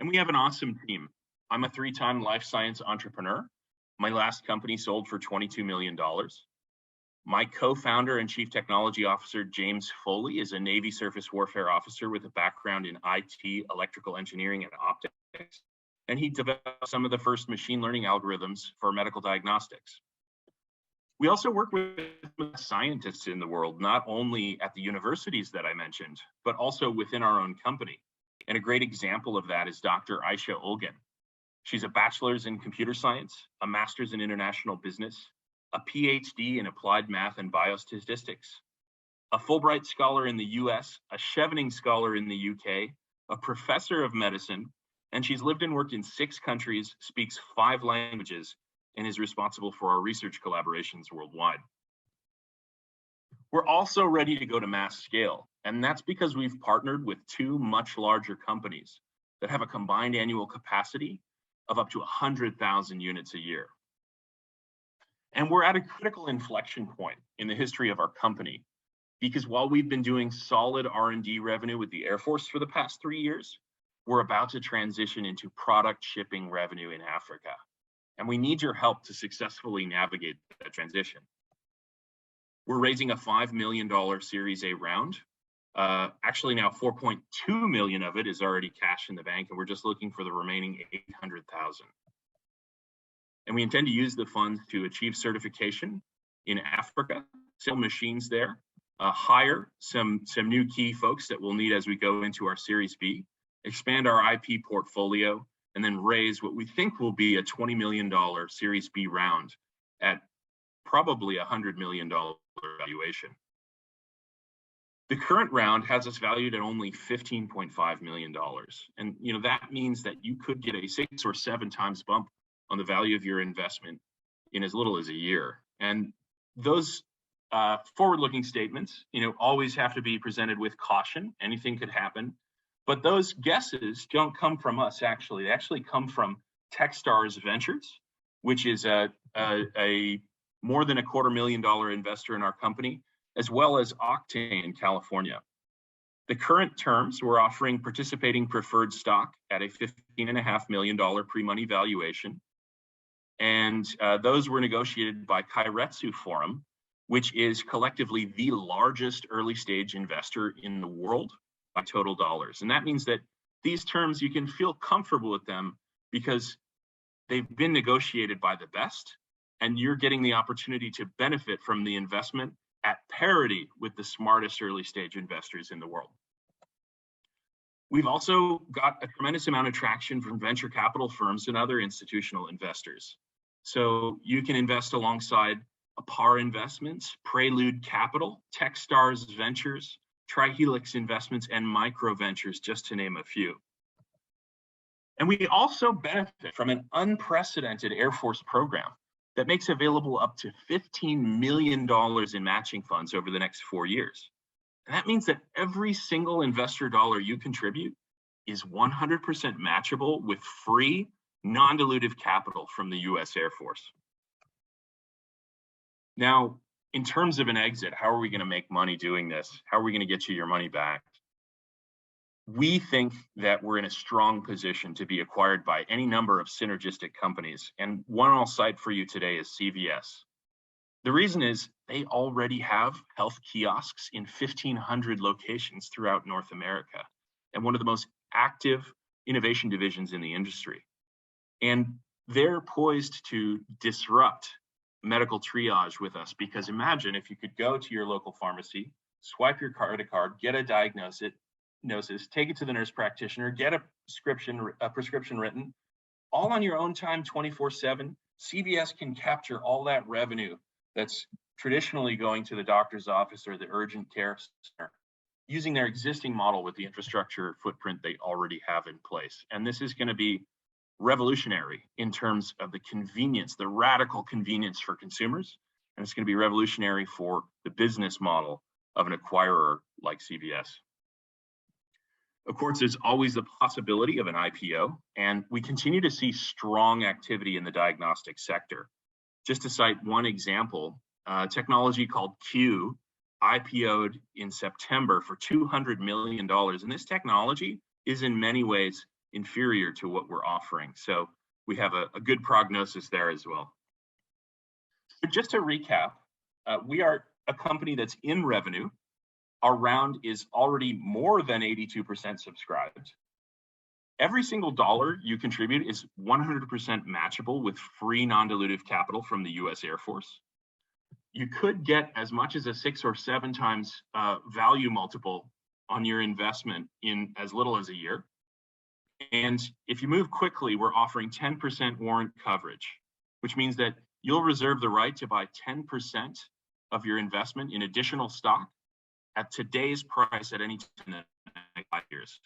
And we have an awesome team. I'm a 3-time life science entrepreneur. My last company sold for $22 million. My co-founder and chief technology officer, James Foley, is a Navy surface warfare officer with a background in IT, electrical engineering, and optics. And he developed some of the first machine learning algorithms for medical diagnostics. We also work with scientists in the world, not only at the universities that I mentioned, but also within our own company. And a great example of that is Dr. Aisha Olgan. She's a bachelor's in computer science, a master's in international business, a PhD in applied math and biostatistics, a Fulbright scholar in the US, a Chevening scholar in the UK, a professor of medicine, and she's lived and worked in 6 countries, speaks 5 languages, and is responsible for our research collaborations worldwide. We're also ready to go to mass scale, and that's because we've partnered with 2 much larger companies that have a combined annual capacity of up to 100,000 units a year. And we're at a critical inflection point in the history of our company, because while we've been doing solid R&D revenue with the Air Force for the past 3 years, we're about to transition into product shipping revenue in Africa. And we need your help to successfully navigate that transition. We're raising a $5 million Series A round. Actually now 4.2 million of it is already cash in the bank, and we're just looking for the remaining 800,000. And we intend to use the funds to achieve certification in Africa, sell machines there, hire some new key folks that we'll need as we go into our Series B, expand our IP portfolio, and then raise what we think will be a $20 million Series B round at probably a $100 million valuation. The current round has us valued at only $15.5 million. And that means that you could get a 6 or 7 times bump on the value of your investment in as little as a year. And those forward-looking statements, always have to be presented with caution. Anything could happen. But those guesses don't come from us, actually. They actually come from Techstars Ventures, which is a more than $250,000 investor in our company, as well as Octane in California. The current terms, we're offering participating preferred stock at a $15.5 million pre-money valuation. And those were negotiated by Kairetsu Forum, which is collectively the largest early stage investor in the world by total dollars. And that means that these terms, you can feel comfortable with them because they've been negotiated by the best, and you're getting the opportunity to benefit from the investment at parity with the smartest early stage investors in the world. We've also got a tremendous amount of traction from venture capital firms and other institutional investors. So you can invest alongside Apar Investments, Prelude Capital, Techstars Ventures, Trihelix Investments, and Micro Ventures, just to name a few. And we also benefit from an unprecedented Air Force program that makes available up to $15 million in matching funds over the next 4 years. And that means that every single investor dollar you contribute is 100% matchable with free, non-dilutive capital from the US Air Force. Now, in terms of an exit, how are we going to make money doing this? How are we going to get you your money back? We think that we're in a strong position to be acquired by any number of synergistic companies. And one I'll cite for you today is CVS. The reason is they already have health kiosks in 1,500 locations throughout North America, and one of the most active innovation divisions in the industry. And they're poised to disrupt medical triage with us, because imagine if you could go to your local pharmacy, swipe your card, get a diagnosis, take it to the nurse practitioner, get a prescription written, all on your own time, 24/7. CVS can capture all that revenue that's traditionally going to the doctor's office or the urgent care center, using their existing model with the infrastructure footprint they already have in place. And this is going to be revolutionary in terms of the convenience, the radical convenience for consumers. And it's going to be revolutionary for the business model of an acquirer like CVS. Of course, there's always the possibility of an IPO, and we continue to see strong activity in the diagnostic sector. Just to cite one example, technology called Q IPO'd in September for $200 million. And this technology is in many ways inferior to what we're offering. So we have a good prognosis there as well. So just to recap, we are a company that's in revenue. Our round is already more than 82% subscribed. Every single dollar you contribute is 100% matchable with free non-dilutive capital from the US Air Force. You could get as much as a 6 or 7 times value multiple on your investment in as little as a year. And if you move quickly, we're offering 10% warrant coverage, which means that you'll reserve the right to buy 10% of your investment in additional stock at today's price at any time in the next 5 years.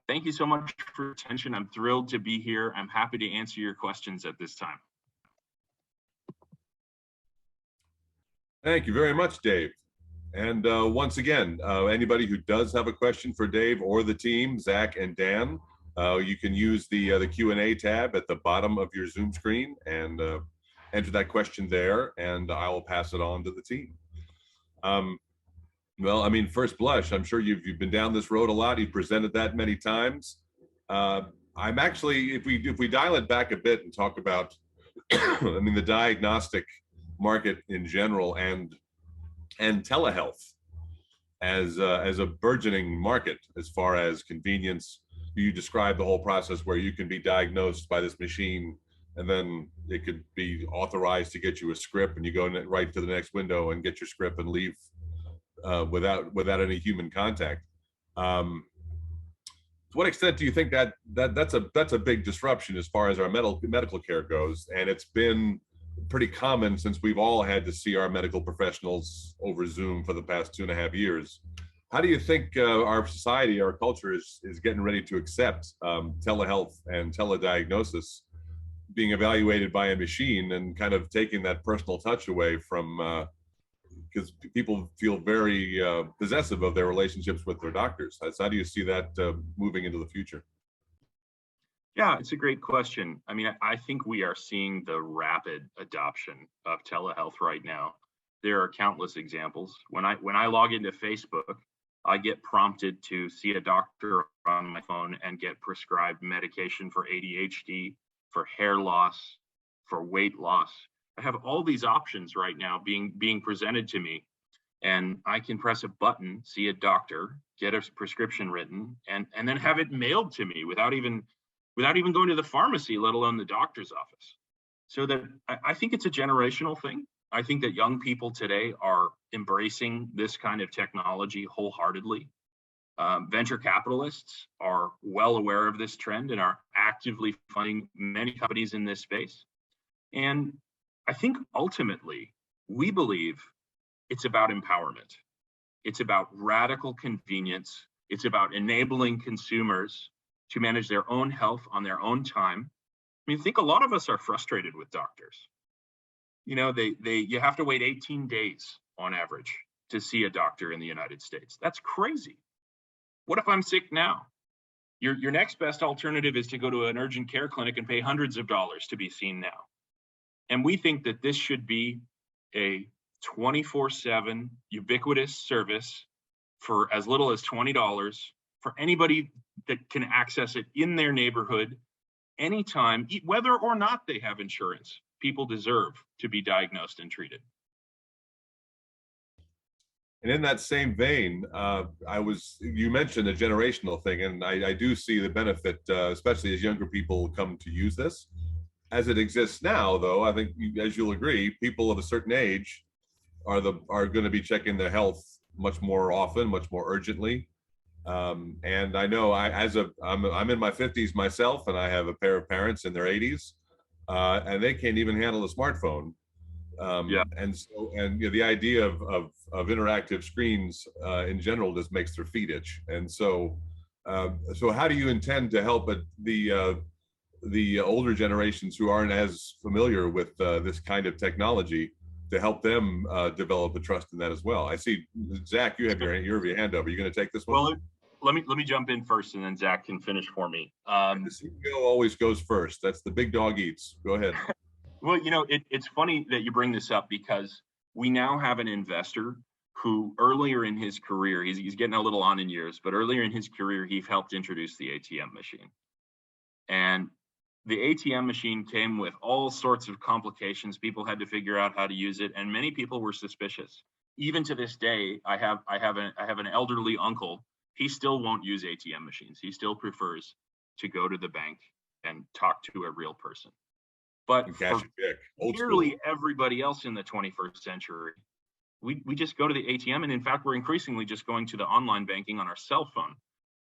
Thank you so much for your attention. I'm thrilled to be here. I'm happy to answer your questions at this time. Thank you very much, Dave. And once again, anybody who does have a question for Dave or the team, Zach and Dan, you can use the Q&A tab at the bottom of your Zoom screen and enter that question there, and I will pass it on to the team. Well, I mean, first blush, I'm sure you've been down this road a lot. You've presented that many times. I'm actually, if we dial it back a bit and talk about, I mean, the diagnostic market in general and telehealth as a burgeoning market as far as convenience. You describe the whole process where you can be diagnosed by this machine, and then it could be authorized to get you a script, and you go right to the next window and get your script and leave without any human contact. To what extent do you think that's a big disruption as far as our medical care goes? And it's been pretty common since we've all had to see our medical professionals over Zoom for the past 2.5 years. How do you think our society, our culture is getting ready to accept telehealth and telediagnosis being evaluated by a machine, and kind of taking that personal touch away from, because people feel very possessive of their relationships with their doctors? How do you see that moving into the future? Yeah, it's a great question. I mean, I think we are seeing the rapid adoption of telehealth right now. There are countless examples. When I log into Facebook, I get prompted to see a doctor on my phone and get prescribed medication for ADHD, for hair loss, for weight loss. I have all these options right now being presented to me, and I can press a button, see a doctor, get a prescription written, and then have it mailed to me without even going to the pharmacy, let alone the doctor's office. So that I think it's a generational thing. I think that young people today are embracing this kind of technology wholeheartedly. Venture capitalists are well aware of this trend and are actively funding many companies in this space. And I think ultimately, we believe it's about empowerment. It's about radical convenience. It's about enabling consumers to manage their own health on their own time. I mean, I think a lot of us are frustrated with doctors. You know, you have to wait 18 days on average to see a doctor in the United States. That's crazy. What if I'm sick now? Your next best alternative is to go to an urgent care clinic and pay hundreds of dollars to be seen now. And we think that this should be a 24/7 ubiquitous service for as little as $20 for anybody that can access it in their neighborhood anytime, whether or not they have insurance. People deserve to be diagnosed and treated. And in that same vein, you mentioned a generational thing, and I do see the benefit, especially as younger people come to use this. As it exists now, though, I think, as you'll agree, people of a certain age are going to be checking their health much more often, much more urgently. And I know I'm in my 50s myself, and I have a pair of parents in their 80s, and they can't even handle a smartphone. And you know, the idea of interactive screens in general just makes their feet itch. And so how do you intend to help the older generations who aren't as familiar with this kind of technology to help them develop a trust in that as well? I see, Zach, you have your hand up. Are you going to take this one? Well, let me jump in first, and then Zach can finish for me. The CEO always goes first. That's the big dog eats. Go ahead. Well, you know, it's funny that you bring this up, because we now have an investor who earlier in his career, he's getting a little on in years, but earlier in his career, he helped introduce the ATM machine. And the ATM machine came with all sorts of complications. People had to figure out how to use it, and many people were suspicious. Even to this day, I have an elderly uncle. He still won't use ATM machines. He still prefers to go to the bank and talk to a real person. But for nearly everybody else in the 21st century, we just go to the ATM, and in fact, we're increasingly just going to the online banking on our cell phone.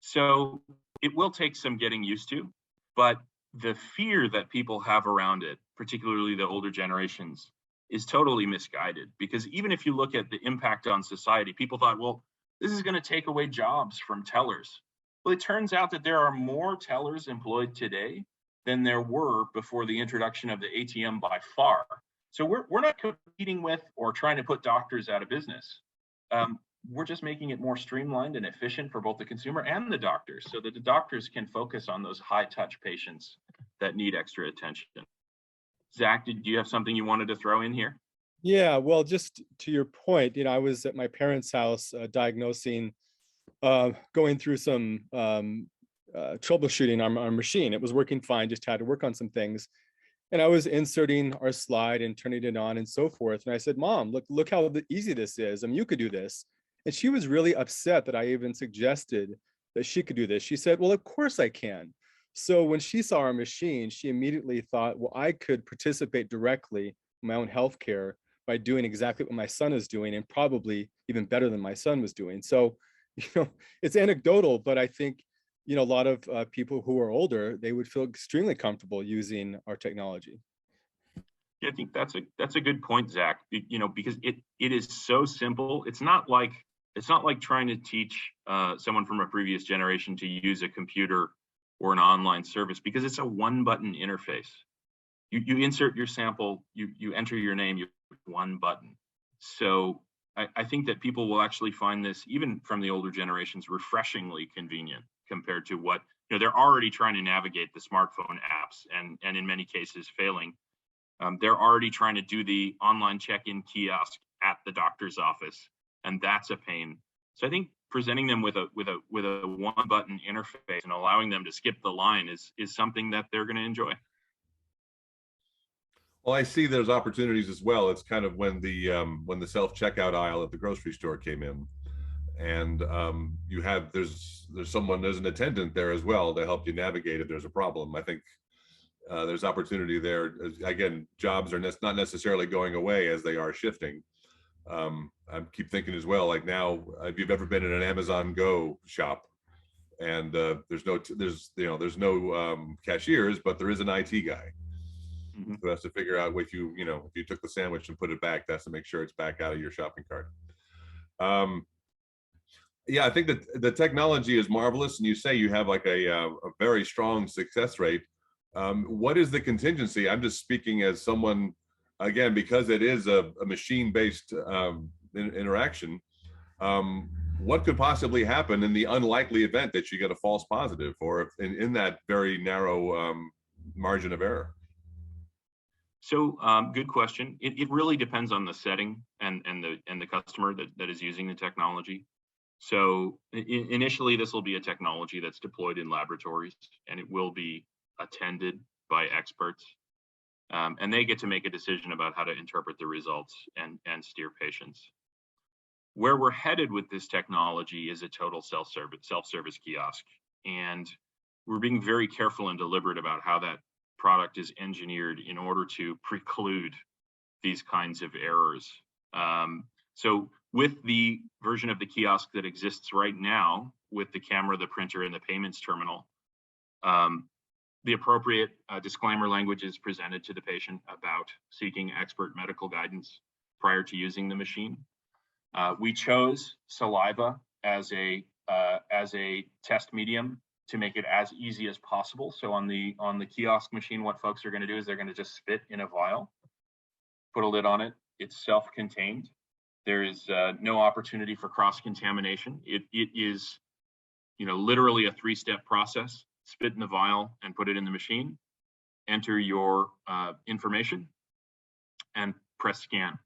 So it will take some getting used to, but the fear that people have around it, particularly the older generations, is totally misguided. Because even if you look at the impact on society, people thought, well, this is going to take away jobs from tellers. Well, it turns out that there are more tellers employed today than there were before the introduction of the ATM by far. So we're not competing with or trying to put doctors out of business. We're just making it more streamlined and efficient for both the consumer and the doctors, so that the doctors can focus on those high-touch patients that need extra attention. Zach, do you have something you wanted to throw in here? Yeah, well, just to your point, I was at my parents' house diagnosing, going through some troubleshooting on our machine. It was working fine, just had to work on some things. And I was inserting our slide and turning it on and so forth. And I said, Mom, look how easy this is. I mean, you could do this. And she was really upset that I even suggested that she could do this. She said, well, of course I can. So when she saw our machine, she immediately thought, well, I could participate directly in my own healthcare by doing exactly what my son is doing, and probably even better than my son was doing. So, it's anecdotal, but I think, a lot of people who are older, they would feel extremely comfortable using our technology. Yeah, I think that's a good point, Zach. Because it is so simple. It's not like trying to teach someone from a previous generation to use a computer or an online service, because it's a one-button interface. You insert your sample, you enter your name, you push one button. So I think that people will actually find this, even from the older generations, refreshingly convenient compared to what they're already trying to navigate the smartphone apps, and in many cases failing. They're already trying to do the online check-in kiosk at the doctor's office, and that's a pain. So I think presenting them with a one-button interface and allowing them to skip the line is something that they're going to enjoy. Well, I see there's opportunities as well. It's kind of when the self-checkout aisle at the grocery store came in, and there's an attendant there as well to help you navigate if there's a problem. I think there's opportunity there. Again, jobs are not necessarily going away as they are shifting. I keep thinking as well, like now, if you've ever been in an Amazon Go shop, and there's no cashiers, but there is an IT guy who has to figure out if you took the sandwich and put it back, that's to make sure it's back out of your shopping cart. Yeah, I think that the technology is marvelous, and you say you have like a very strong success rate. What is the contingency? I'm just speaking as someone, again, because it is a machine-based interaction. What could possibly happen in the unlikely event that you get a false positive, or in that very narrow margin of error? So good question. It really depends on the setting and the customer that is using the technology. So initially, this will be a technology that's deployed in laboratories, and it will be attended by experts. And they get to make a decision about how to interpret the results and steer patients. Where we're headed with this technology is a total self-service kiosk. And we're being very careful and deliberate about how that product is engineered in order to preclude these kinds of errors. So with the version of the kiosk that exists right now, with the camera, the printer, and the payments terminal, the appropriate disclaimer language is presented to the patient about seeking expert medical guidance prior to using the machine. We chose saliva as a test medium to make it as easy as possible. So on the kiosk machine, what folks are going to do is they're going to just spit in a vial, put a lid on it. It's self-contained. There is no opportunity for cross-contamination. It is, literally a 3-step process. Spit in the vial and put it in the machine. Enter your information and press scan.